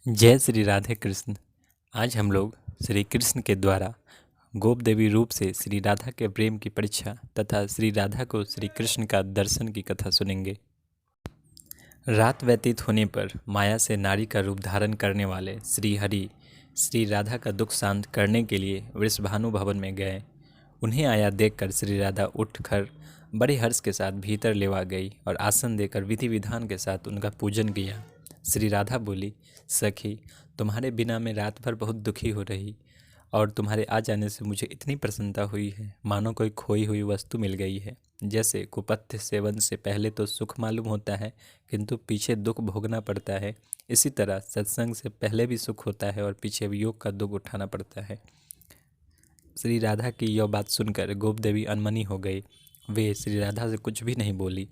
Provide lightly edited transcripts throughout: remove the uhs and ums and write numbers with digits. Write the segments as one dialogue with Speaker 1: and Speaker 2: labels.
Speaker 1: जय श्री राधे कृष्ण। आज हम लोग श्री कृष्ण के द्वारा गोप देवी रूप से श्री राधा के प्रेम की परीक्षा तथा श्री राधा को श्री कृष्ण का दर्शन की कथा सुनेंगे। रात व्यतीत होने पर माया से नारी का रूप धारण करने वाले श्री हरि श्री राधा का दुख शांत करने के लिए वृषभानु भवन में गए। उन्हें आया देखकर श्री राधा उठकर बड़े हर्ष के साथ भीतर लेवा गई और आसन देकर विधि विधान के साथ उनका पूजन किया। श्री राधा बोली, सखी, तुम्हारे बिना मैं रात भर बहुत दुखी हो रही और तुम्हारे आ जाने से मुझे इतनी प्रसन्नता हुई है मानो कोई खोई हुई वस्तु मिल गई है। जैसे कुपथ्य सेवन से पहले तो सुख मालूम होता है किंतु पीछे दुख भोगना पड़ता है, इसी तरह सत्संग से पहले भी सुख होता है और पीछे वियोग का दुख उठाना पड़ता है। श्री राधा की यह बात सुनकर गोप देवी अनमनी हो गई। वे श्री राधा से कुछ भी नहीं बोली,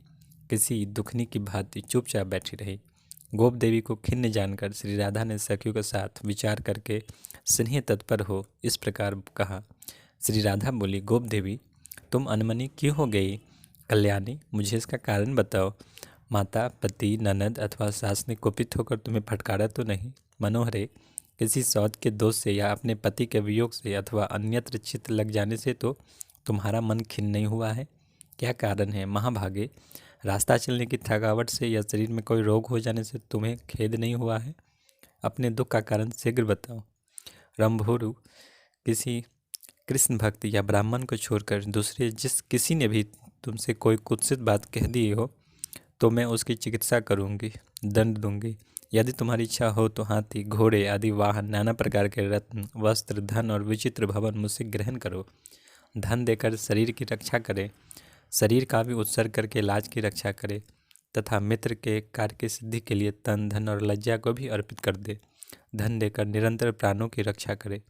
Speaker 1: किसी दुखनी की भांति चुपचाप बैठी रही। गोप देवी को खिन्न जानकर श्री राधा ने सखियों के साथ विचार करके स्नेह तत्पर हो इस प्रकार कहा। श्री राधा बोली, गोप देवी, तुम अनमनी क्यों हो गई? कल्याणी, मुझे इसका कारण बताओ। माता, पति, ननद अथवा सास ने कुपित होकर तुम्हें फटकारा तो नहीं? मनोहरे, किसी सौत के दोष से या अपने पति के वियोग से अथवा अन्यत्र चित्त लग जाने से तो तुम्हारा मन खिन्न नहीं हुआ है? क्या कारण है? महाभागे, रास्ता चलने की थकावट से या शरीर में कोई रोग हो जाने से तुम्हें खेद नहीं हुआ है? अपने दुख का कारण शीघ्र बताओ। रंभोरु, किसी कृष्ण भक्त या ब्राह्मण को छोड़कर दूसरे जिस किसी ने भी तुमसे कोई कुत्सित बात कह दी हो तो मैं उसकी चिकित्सा करूंगी, दंड दूंगी। यदि तुम्हारी इच्छा हो तो हाथी, घोड़े आदि वाहन, नाना प्रकार के रत्न, वस्त्र, धन और विचित्र भवन मुझसे ग्रहण करो। धन देकर शरीर की रक्षा करे, शरीर का भी उत्सर्ग करके लाज की रक्षा करे तथा मित्र के कार्य की सिद्धि के लिए तन, धन और लज्जा को भी अर्पित कर दे। धन देकर निरंतर प्राणों की रक्षा करे।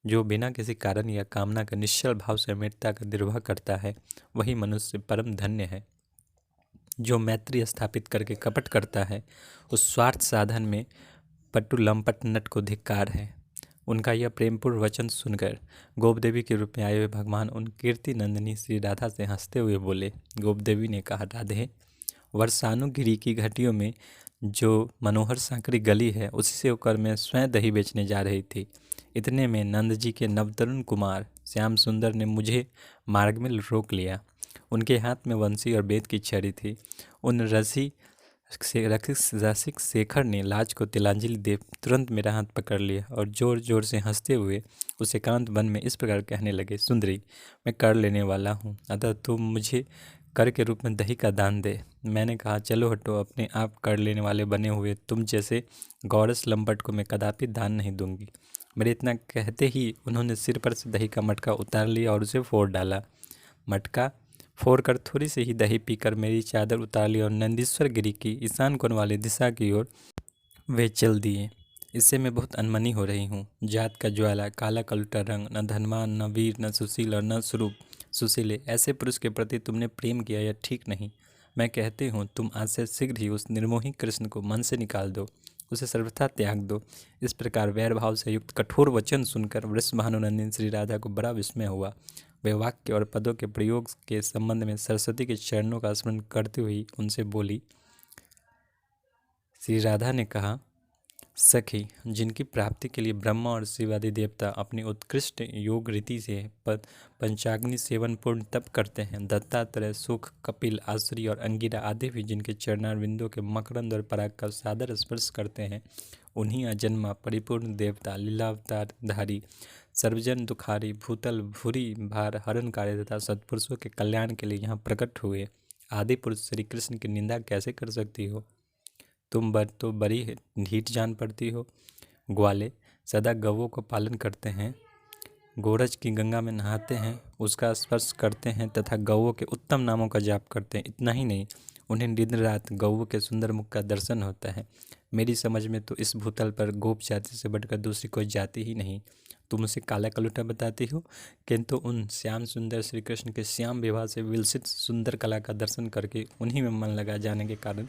Speaker 1: जो बिना किसी कारण या कामना का निश्चल भाव से अमृतता का निर्वाह करता है वही मनुष्य परम धन्य है। जो मैत्री स्थापित करके कपट करता है उस स्वार्थ साधन में पट्टू लंपट नट को धिक्कार है। उनका यह प्रेमपूर्ण वचन सुनकर गोप देवी के रूप में आए हुए भगवान उन कीर्ति नंदिनी श्री राधा से हंसते हुए बोले। गोप देवी ने कहा, राधे, वर्षानुगिरी की घाटियों में जो मनोहर सांकरी गली है उसी से होकर मैं स्वयं दही बेचने जा रही थी। इतने में नंद जी के नवतरुण कुमार श्याम सुंदर ने मुझे मार्ग में रोक लिया। उनके हाथ में वंशी और बेत की छड़ी थी। उन रसिक शेखर ने लाज को तिलांजलि दे तुरंत मेरा हाथ पकड़ लिया और जोर जोर से हंसते हुए उस एकांत वन में इस प्रकार कहने लगे, सुंदरी, मैं कर लेने वाला हूँ, अतः तुम मुझे कर के रूप में दही का दान दे। मैंने कहा, चलो हटो, अपने आप कर लेने वाले बने हुए तुम जैसे गौरस लंपट को मैं कदापि दान नहीं दूंगी। मेरे इतना कहते ही उन्होंने सिर पर से दही का मटका उतार लिया और उसे फोड़ डाला। मटका फोड़कर थोड़ी सी ही दही पीकर मेरी चादर उतार ली और नंदीश्वर गिरी की ईशान कोण वाली दिशा की ओर वे चल दिए। इससे मैं बहुत अनमनी हो रही हूँ। जात का ज्वाला, काला कलुटा रंग, न धनवान, न वीर, न सुशील और न स्वरूप सुशीले, ऐसे पुरुष के प्रति तुमने प्रेम किया यह ठीक नहीं। मैं कहती हूँ तुम आज से शीघ्र ही उस निर्मोही कृष्ण को मन से निकाल दो, उसे सर्वथा त्याग दो। इस प्रकार वैर भाव से युक्त कठोर वचन सुनकर वृषभानुनंदिनी श्री राधा को बड़ा विस्मय हुआ। वे वाक्य और पदों के प्रयोग के संबंध में सरस्वती के चरणों का स्मरण करते हुए उनसे बोली। श्री राधा ने कहा, सखी, जिनकी प्राप्ति के लिए ब्रह्मा और शिवादि देवता अपनी उत्कृष्ट योग रीति से पंचाग्नि सेवन पूर्ण तप करते हैं, दत्तात्रेय, सुख, कपिल, आसुरी और अंगिरा आदि भी जिनके चरणारविंदों के मकरंद और पराग का सादर स्पर्श करते हैं, उन्हीं अजन्मा परिपूर्ण देवता, लीलावतारधारी, सर्वजन दुखारी, भूतल भूरी भार हरणकारी तथा सत्पुरुषों के कल्याण के लिए यहाँ प्रकट हुए आदि पुरुष श्री कृष्ण की निंदा कैसे कर सकती हो? तुम तो बड़ी ढीठ जान पड़ती हो। ग्वाले सदा गौओं को पालन करते हैं, गोरज की गंगा में नहाते हैं, उसका स्पर्श करते हैं तथा गौओं के उत्तम नामों का जाप करते हैं। इतना ही नहीं, उन्हें दिन रात गौओं के सुंदर मुख का दर्शन होता है। मेरी समझ में तो इस भूतल पर गोप जाति से बढ़कर दूसरी कोई जाति ही नहीं। तुम उसे काला कलूटा बताती हो, किंतु उन श्याम सुंदर श्री कृष्ण के श्याम विवाह से विलसित सुंदर कला का दर्शन करके उन्हीं में मन लगा जाने के कारण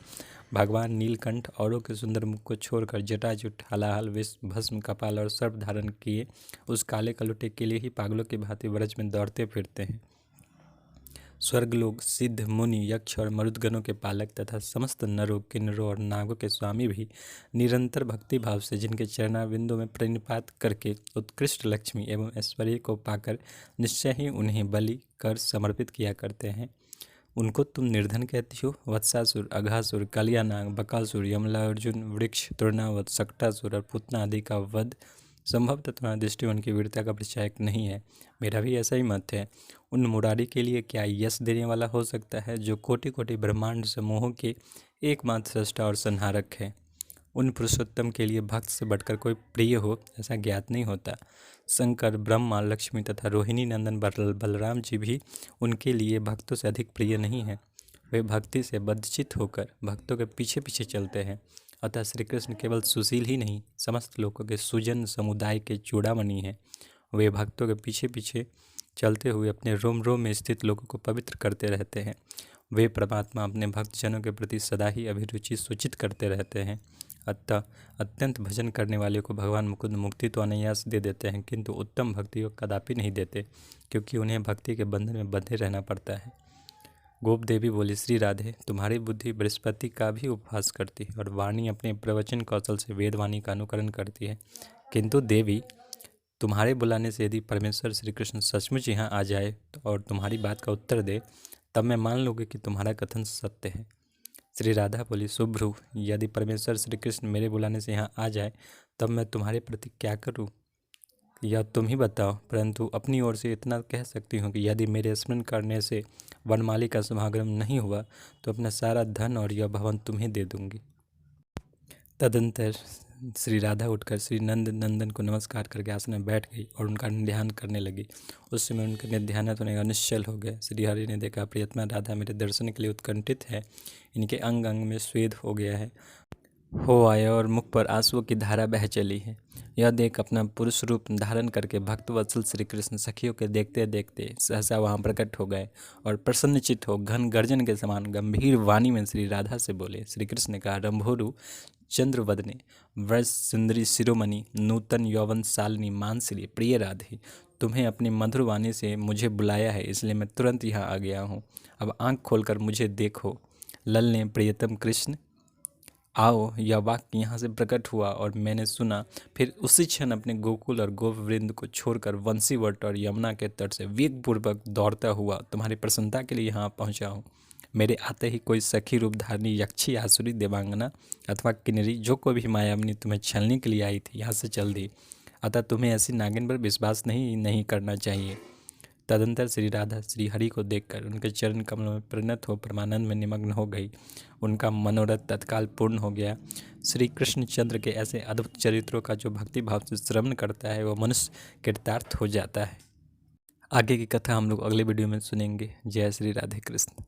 Speaker 1: भगवान नीलकंठ औरों के सुंदर मुख को छोड़कर जटाजुट, हलाहल, विष, भस्म, कपाल और सर्प धारण किए उस काले कलुटे के लिए ही पागलों की भांति व्रज में दौड़ते फिरते हैं। स्वर्गलोक, सिद्ध, मुनि, यक्ष और मरुदगणों के पालक तथा समस्त नरों, किन्नरों और नागों के स्वामी भी निरंतर भक्ति भाव से जिनके चरणाविंदों में प्रणिपात करके उत्कृष्ट लक्ष्मी एवं ऐश्वर्य को पाकर निश्चय ही उन्हें बलि कर समर्पित किया करते हैं, उनको तुम निर्धन कहती हो। वत्सासुर, अघासुर, कालियानाग, बकासुर, यमला, अर्जुन, वृक्ष, तृणावत, सक्टासुर और पुतना आदि का वध संभवतः तुम्हारी दृष्टि उनकी वीरता का परिचायक नहीं है। मेरा भी ऐसा ही मत है। उन मुरारी के लिए क्या यश देने वाला हो सकता है जो कोटि कोटि ब्रह्मांड समूहों के एकमात्र सृष्टा और संहारक है। उन पुरुषोत्तम के लिए भक्त से बढ़कर कोई प्रिय हो ऐसा ज्ञात नहीं होता। शंकर, ब्रह्मा, लक्ष्मी तथा रोहिणी नंदन बलराम जी भी उनके लिए भक्तों से अधिक प्रिय नहीं है। वे भक्ति से बद्धचित्त होकर भक्तों के पीछे पीछे चलते हैं। अतः श्री कृष्ण केवल सुशील ही नहीं, समस्त लोगों के सुजन समुदाय के चूड़ामणि हैं। वे भक्तों के पीछे पीछे चलते हुए अपने रोम रोम में स्थित लोगों को पवित्र करते रहते हैं। वे परमात्मा अपने भक्तजनों के प्रति सदा ही अभिरुचि सूचित करते रहते हैं। अतः अत्यंत भजन करने वाले को भगवान मुकुंद मुक्ति तो अनायास दे देते हैं, किंतु उत्तम भक्ति को कदापि नहीं देते, क्योंकि उन्हें भक्ति के बंधन में बंधे रहना पड़ता है। गोप देवी बोली, श्री राधे, तुम्हारी बुद्धि बृहस्पति का भी उपहास करती है और वाणी अपने प्रवचन कौशल से वेदवाणी का अनुकरण करती है, किंतु देवी, तुम्हारे बुलाने से यदि परमेश्वर श्री कृष्ण सचमुच यहाँ आ जाए और तुम्हारी बात का उत्तर दे, तब मैं मान लूँगी कि तुम्हारा कथन सत्य है। श्री राधा बोली, सुभ्रु, यदि परमेश्वर श्री कृष्ण मेरे बुलाने से यहाँ आ जाए तब मैं तुम्हारे प्रति क्या करूँ, यह तुम ही बताओ। परंतु अपनी ओर से इतना कह सकती हूँ कि यदि मेरे स्मरण करने से वनमाली का समागम नहीं हुआ तो अपना सारा धन और यह भवन तुम्हें दे दूँगी। तदंतर श्री राधा उठकर श्री नंद नंदन को नमस्कार करके आसन में बैठ गई और उनका ध्यान करने लगी। उस समय उनके ध्यान होने का निश्चल हो गया। श्री हरि ने देखा, प्रियतमा राधा मेरे दर्शन के लिए उत्कंठित है, इनके अंग अंग में स्वेद हो गया है, हो आया और मुख पर आंसुओं की धारा बह चली है। यह देख अपना पुरुष रूप धारण करके भक्त वत्सल श्री कृष्ण सखियों के देखते देखते सहसा वहाँ प्रकट हो गए और प्रसन्नचित्त हो घन गर्जन के समान गंभीर वाणी में श्री राधा से बोले। श्री कृष्ण ने कहा, रंभोरु, चंद्रवदने, व्रज सुंदरी शिरोमणि, नूतन यौवन शालिनी, मानसिली, प्रिय राधे, तुम्हें अपनी मधुर वाणी से मुझे बुलाया है, इसलिए मैं तुरंत यहाँ आ गया हूँ। अब आँख खोलकर मुझे देखो। लल ने, प्रियतम कृष्ण आओ, यह वाक्य यहाँ से प्रकट हुआ और मैंने सुना। फिर उसी क्षण अपने गोकुल और गोपवृंद को छोड़कर वंशीवट और यमुना के तट से वेगपूर्वक दौड़ता हुआ तुम्हारी प्रसन्नता के लिए यहाँ पहुँचा हूँ। मेरे आते ही कोई सखी रूप धारणी यक्षी, आसुरी, देवांगना अथवा किन्नरी, जो कोई भी मायाविनी तुम्हें छलने के लिए आई थी, यहाँ से चल दी। अतः तुम्हें ऐसी नागिन पर विश्वास नहीं करना चाहिए। तदंतर श्री राधा श्री हरि को देखकर उनके चरण कमलों में परिणत हो परमानंद में निमग्न हो गई। उनका मनोरथ तत्काल पूर्ण हो गया। श्री कृष्णचंद्र के ऐसे अद्भुत चरित्रों का जो भक्ति भाव से श्रवण करता है वह मनुष्य कृतार्थ हो जाता है। आगे की कथा हम लोग अगले वीडियो में सुनेंगे। जय श्री राधे कृष्ण।